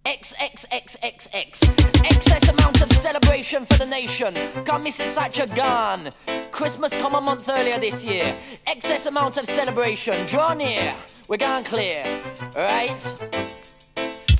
XXXXX. Excess amount of celebration for the nation. Got Mrs. Thatcher gone. Christmas come a month earlier this year. Excess amount of celebration. Draw near. We're gone clear. Right?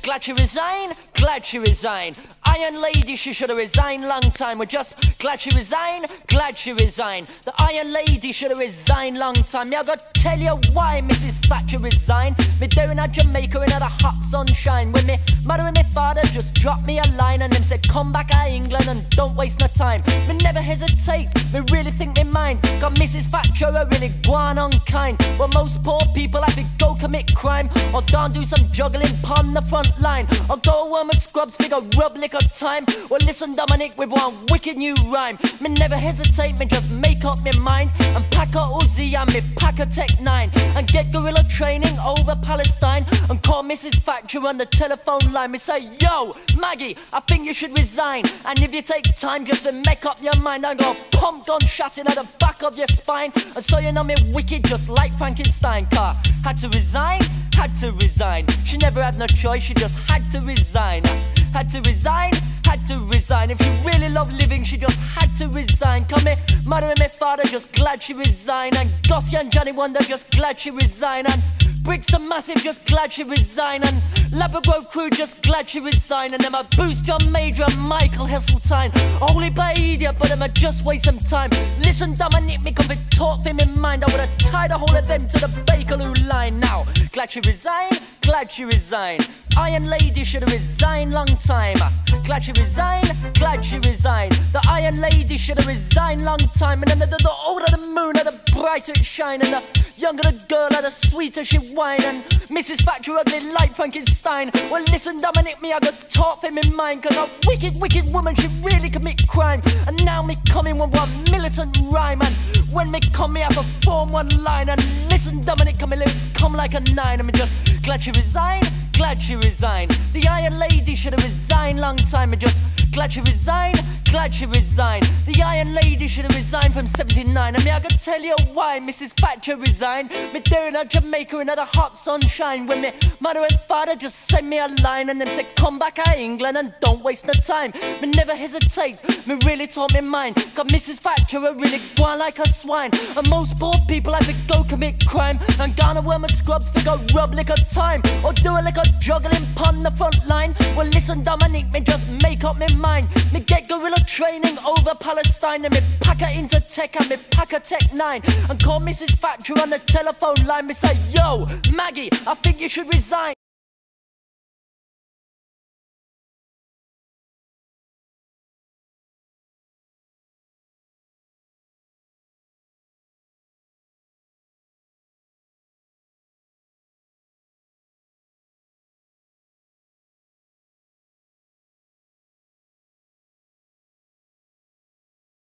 Glad she resigned? Glad she resigned. Iron Lady, she should have resigned long time. We're just glad she resigned? Glad she resigned. The Iron Lady should have resigned long time. Yeah, I gotta tell you why Mrs. Thatcher resigned. Me down at Jamaica in the hot sunshine. When me mother and me father just dropped me a line and them said, come back to England and don't waste no time. Me never hesitate, me really think me mind. Got Mrs. Thatcher a really gone unkind. Well, most poor people have to go commit crime or don't do some juggling pon the front line, or go home with scrubs, figure rub liquor time. Well, listen, Dominick, with one wicked new rhyme. Me never hesitate, me just make up me mind and pack a Uzi and me pack a Tech 9 and get guerrilla training over Palestine and call Mrs. Thatcher on the telephone line. Me say, yo, Maggie, I think you should resign. And if you take time just to make up your mind, I'm gonna pump gun shotting at the back of your spine. And so you know me wicked just like Frankenstein. Car had to resign, had to resign. She never had no choice, she just had to resign. Had to resign, had to resign. If she really loved living, she just had to resign. Come here, mother and my father just glad she resigned. And Gossie and Johnny Wonder just glad she resigned. And Briggs the Massive just glad she resigned. And Labrador Crew just glad she resigned. And then my Boost Gun Major and Michael Heseltine only by idiot, but them just waste some time. Listen, Dominick, me come and talk for me mind. I would've tied a whole of them to the Bakerloo line. Now, glad she resigned, glad she resigned. Iron Lady should have resigned long time. Glad she resigned, glad she resigned. The Iron Lady should have resigned long time. And then the older the moon, the brighter it shine. And the younger the girl, the sweeter she whine. And Mrs. Thatcher ugly like Frankenstein. Well, listen, Dominick, me I got talk for me mind. Cause a wicked, wicked woman, she really commit crime. And now me coming with one militant rhyme. And when me come, me have to form one line. And listen, Dominick, come lyrics come like a 9. And me just glad she resigned, glad she resigned. The Iron Lady should have resigned long time. And just glad she resigned, glad she resigned. The Iron Lady should have resigned from 79. And me I can tell you why Mrs. Thatcher resigned. Me there in Jamaica in the hot sunshine. When me mother and father just sent me a line and them said, come back to England and don't waste no time. Me never hesitate, me really taught me mind. Got Mrs. Thatcher a really gone like a swine. And most poor people have to go commit crime and gonna worm with scrubs figure rub liquor time or do a liquor juggling pon the front line. Well, listen, Dominick, me just make up me mind. Me get guerrilla training over Palestine and me pack her into Tech and me pack a Tech 9 and call Mrs. Thatcher on the telephone line. Me say, yo, Maggie, I think you should resign.